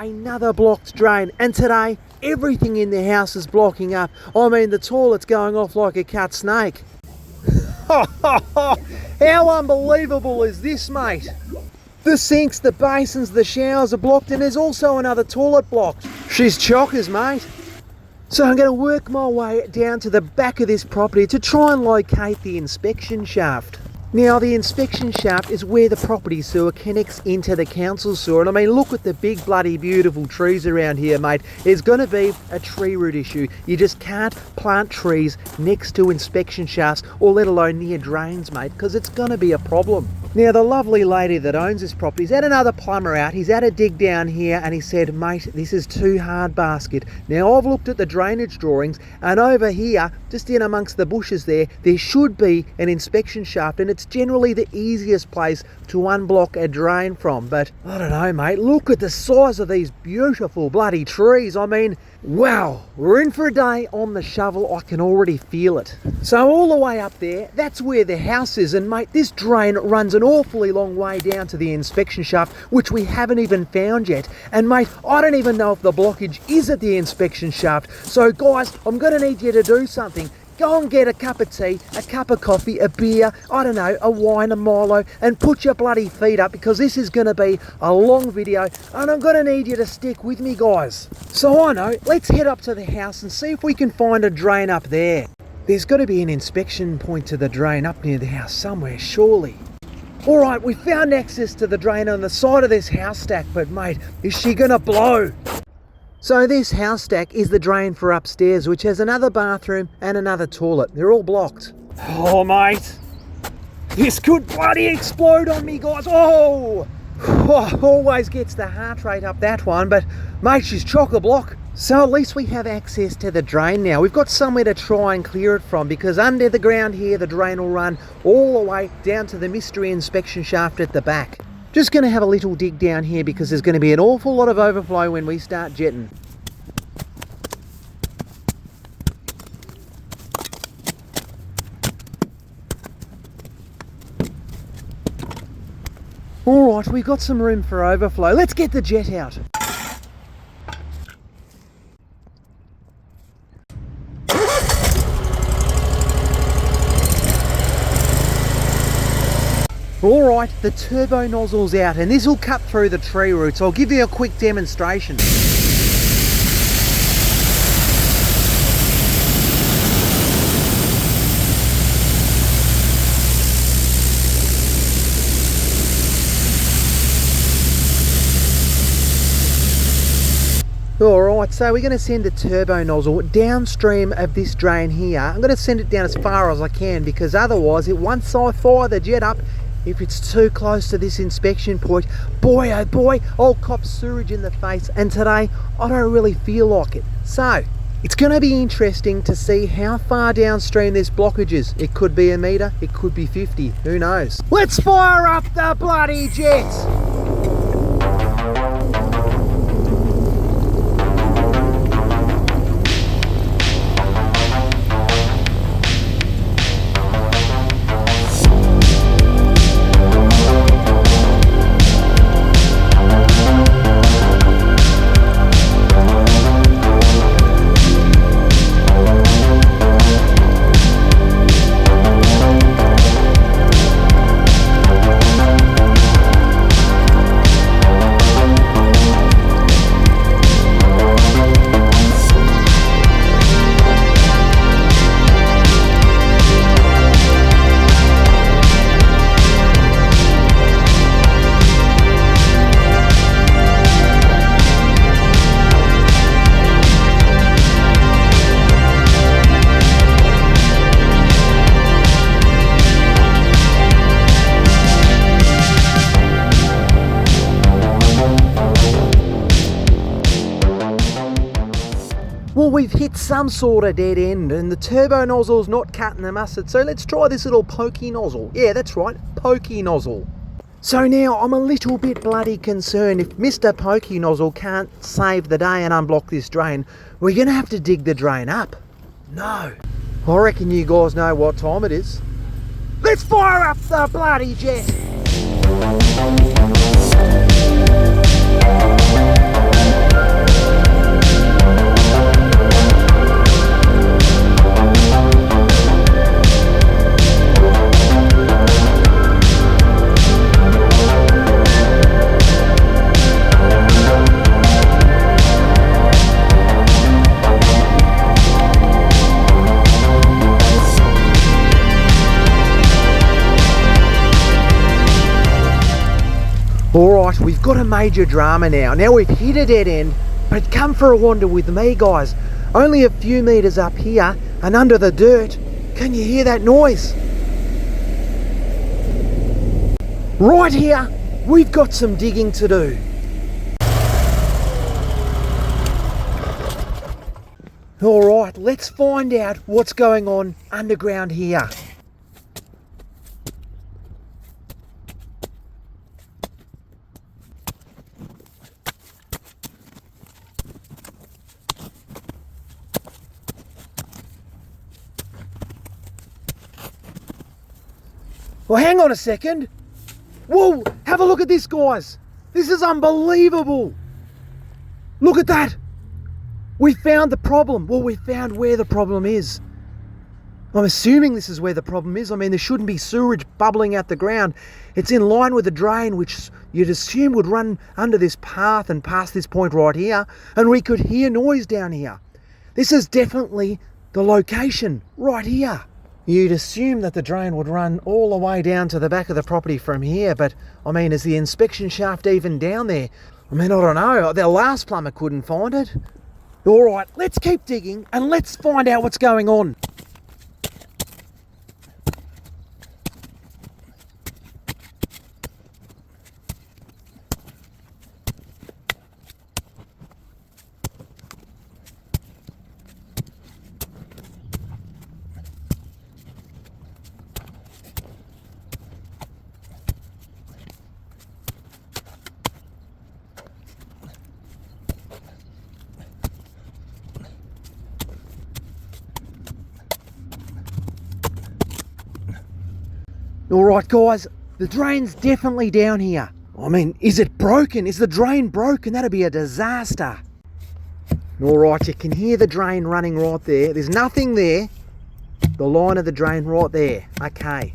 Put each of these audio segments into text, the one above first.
another blocked drain, and today everything in the house is blocking up. I mean, the toilet's going off like a cut snake. How unbelievable is this, mate? The sinks, the basins, the showers are blocked, and there's also another toilet blocked. She's chockers, mate. So I'm going to work my way down to the back of this property to try and locate the inspection shaft. Now, the inspection shaft is where the property sewer connects into the council sewer. And I mean, look at the big bloody beautiful trees around here, mate. There's going to be a tree root issue. You just can't plant trees next to inspection shafts, or let alone near drains, mate, because it's going to be a problem. Now, the lovely lady that owns this property, he's had another plumber out. He's had a dig down here and he said, mate, this is too hard basket. Now, I've looked at the drainage drawings, and over here, just in amongst the bushes there should be an inspection shaft, and it's generally the easiest place to unblock a drain from. But I don't know, mate, look at the size of these beautiful bloody trees. I mean, wow, we're in for a day on the shovel. I can already feel it. So all the way up there, that's where the house is, and mate, this drain runs an awfully long way down to the inspection shaft, which we haven't even found yet. And mate, I don't even know if the blockage is at the inspection shaft. So guys, I'm going to need you to do something. Go and get a cup of tea, a cup of coffee, a beer, I don't know, a wine, a Milo, and put your bloody feet up, because this is going to be a long video and I'm going to need you to stick with me, guys. So I know, let's head up to the house and see if we can find a drain up there. There's got to be an inspection point to the drain up near the house somewhere, surely. Alright, we found access to the drain on the side of this house stack, but mate, is she going to blow? So this house stack is the drain for upstairs, which has another bathroom and another toilet. They're all blocked. Oh, mate. This could bloody explode on me, guys. Oh! Always gets the heart rate up, that one. But, mate, she's chock-a-block. So at least we have access to the drain now. We've got somewhere to try and clear it from, because under the ground here, the drain will run all the way down to the mystery inspection shaft at the back. Just going to have a little dig down here, because there's going to be an awful lot of overflow when we start jetting. Alright, we've got some room for overflow. Let's get the jet out. Alright, the turbo nozzle's out, and this will cut through the tree roots. I'll give you a quick demonstration. Alright, so we're going to send the turbo nozzle downstream of this drain here. I'm going to send it down as far as I can, because otherwise, once I fire the jet up, if it's too close to this inspection point, boy oh boy, I'll cop sewage in the face, and today I don't really feel like it. So, it's going to be interesting to see how far downstream this blockage is. It could be a metre, it could be 50, who knows. Let's fire up the bloody jet! Well, we've hit some sort of dead end, and the turbo nozzle's not cutting the mustard, so let's try this little pokey nozzle. Yeah, that's right, pokey nozzle. So now I'm a little bit bloody concerned. If Mr. Pokey Nozzle can't save the day and unblock this drain, we're going to have to dig the drain up. No. I reckon you guys know what time it is. Let's fire up the bloody jet! Alright, we've got a major drama now. Now we've hit a dead end, but come for a wander with me, guys. Only a few metres up here and under the dirt. Can you hear that noise? Right here, we've got some digging to do. Alright, let's find out what's going on underground here. Well, hang on a second. Whoa, have a look at this, guys. This is unbelievable. Look at that. We found the problem. Well, we found where the problem is. I'm assuming this is where the problem is. I mean, there shouldn't be sewage bubbling out the ground. It's in line with the drain, which you'd assume would run under this path and past this point right here. And we could hear noise down here. This is definitely the location right here. You'd assume that the drain would run all the way down to the back of the property from here, but I mean, is the inspection shaft even down there? I mean, I don't know. The last plumber couldn't find it. All right, let's keep digging and let's find out what's going on. All right, guys, the drain's definitely down here. I mean, is it broken? Is the drain broken? That'd be a disaster. All right, you can hear the drain running right there. There's nothing there. The line of the drain right there. Okay.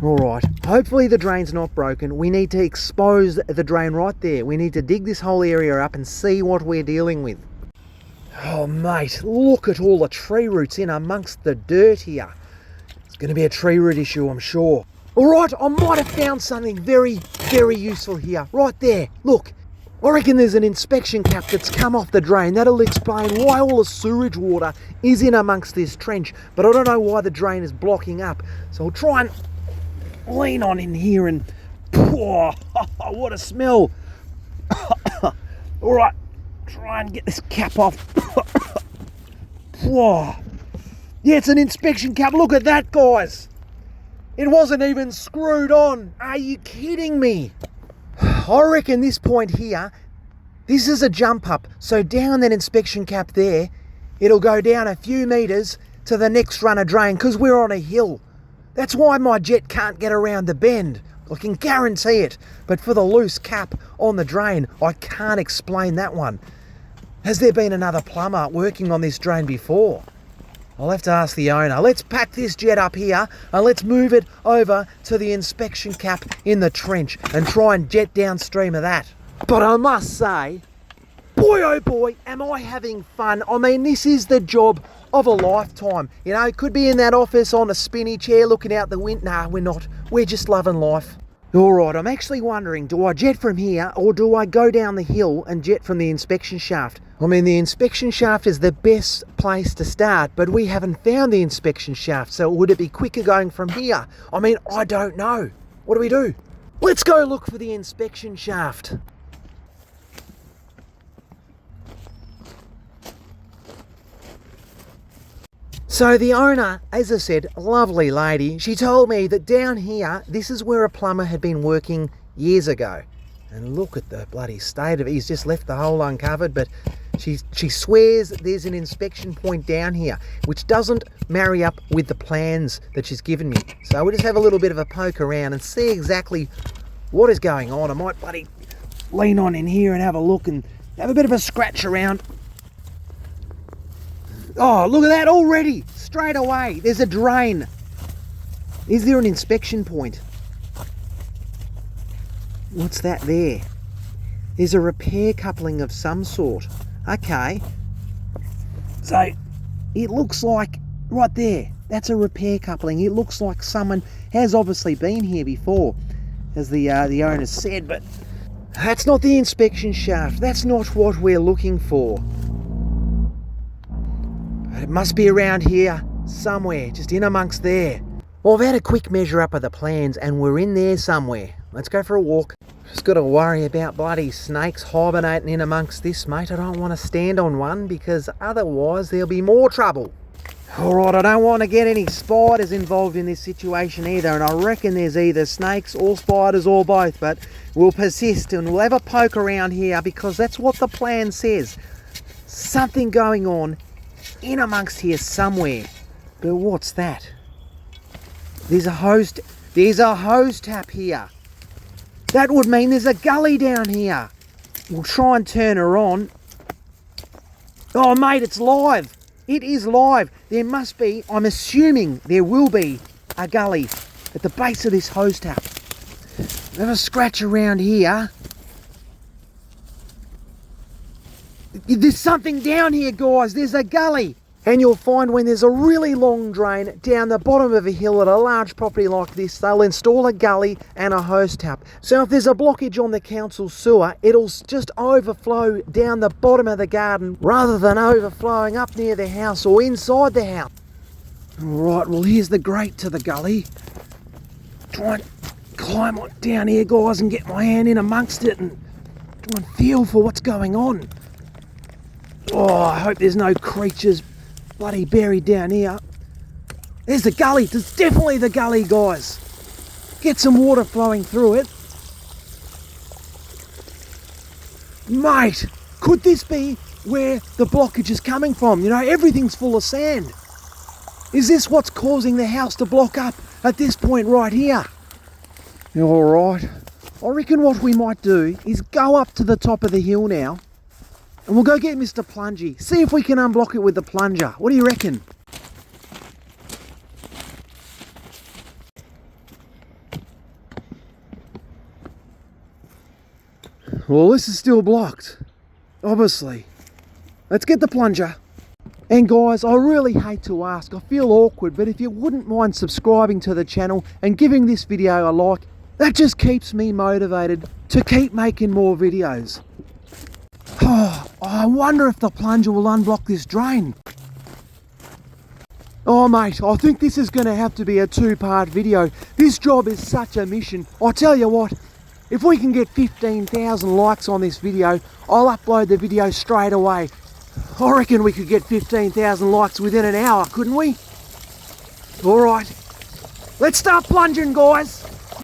All right, hopefully the drain's not broken. We need to expose the drain right there. We need to dig this whole area up and see what we're dealing with. Oh, mate, look at all the tree roots in amongst the dirt here. Going to be a tree root issue, I'm sure. All right, I might have found something very, very useful here. Right there, look. I reckon there's an inspection cap that's come off the drain. That'll explain why all the sewage water is in amongst this trench. But I don't know why the drain is blocking up. So I'll try and lean on in here and... Oh, what a smell. All right, try and get this cap off. Oh. Yeah, it's an inspection cap. Look at that, guys. It wasn't even screwed on. Are you kidding me? I reckon this point here, this is a jump up. So down that inspection cap there, it'll go down a few metres to the next run of drain because we're on a hill. That's why my jet can't get around the bend. I can guarantee it. But for the loose cap on the drain, I can't explain that one. Has there been another plumber working on this drain before? I'll have to ask the owner. Let's pack this jet up here and let's move it over to the inspection cap in the trench and try and jet downstream of that. But I must say, boy oh boy, am I having fun. I mean, this is the job of a lifetime. You know, could be in that office on a spinny chair looking out the window. Nah, we're not. We're just loving life. All right, I'm actually wondering, do I jet from here or do I go down the hill and jet from the inspection shaft? I mean, the inspection shaft is the best place to start, but we haven't found the inspection shaft, so would it be quicker going from here? I mean, I don't know. What do we do? Let's go look for the inspection shaft. So the owner, as I said, lovely lady, she told me that down here, this is where a plumber had been working years ago. And look at the bloody state of it. He's just left the hole uncovered, but she swears there's an inspection point down here, which doesn't marry up with the plans that she's given me. So we'll just have a little bit of a poke around and see exactly what is going on. I might bloody lean on in here and have a look and have a bit of a scratch around. Oh, look at that already, straight away. There's a drain. Is there an inspection point? What's that there? There's a repair coupling of some sort. Okay. So, it looks like, right there, that's a repair coupling. It looks like someone has obviously been here before. as the owner said, but that's not the inspection shaft. That's not what we're looking for. But it must be around here somewhere, just in amongst there. Well, I've had a quick measure up of the plans and we're in there somewhere. Let's go for a walk. Just got to worry about bloody snakes hibernating in amongst this, mate. I don't want to stand on one because otherwise there'll be more trouble. Alright, I don't want to get any spiders involved in this situation either, and I reckon there's either snakes or spiders or both, but we'll persist and we'll have a poke around here because that's what the plan says. Something going on in amongst here somewhere. But what's that? There's a hose tap here. That would mean there's a gully down here. We'll try and turn her on. Oh mate, it's live. It is live. There must be, I'm assuming there will be a gully at the base of this hose tap. Have a scratch around here. There's something down here, guys. There's a gully. And you'll find when there's a really long drain down the bottom of a hill at a large property like this, they'll install a gully and a hose tap. So if there's a blockage on the council sewer, it'll just overflow down the bottom of the garden rather than overflowing up near the house or inside the house. Right, well here's the grate to the gully. Try and climb on down here, guys, and get my hand in amongst it and try and feel for what's going on. Oh, I hope there's no creatures bloody buried down here. There's the gully. There's definitely the gully, guys. Get some water flowing through it. Mate, could this be where the blockage is coming from? You know, everything's full of sand. Is this what's causing the house to block up at this point right here? Alright, I reckon what we might do is go up to the top of the hill now and we'll go get Mr. Plungy. See if we can unblock it with the plunger. What do you reckon? Well, this is still blocked, obviously. Let's get the plunger. And guys, I really hate to ask, I feel awkward, but if you wouldn't mind subscribing to the channel and giving this video a like, that just keeps me motivated to keep making more videos. Oh, I wonder if the plunger will unblock this drain. Oh mate, I think this is going to have to be a two-part video. This job is such a mission. I tell you what, if we can get 15,000 likes on this video, I'll upload the video straight away. I reckon we could get 15,000 likes within an hour, couldn't we? Alright, let's start plunging, guys.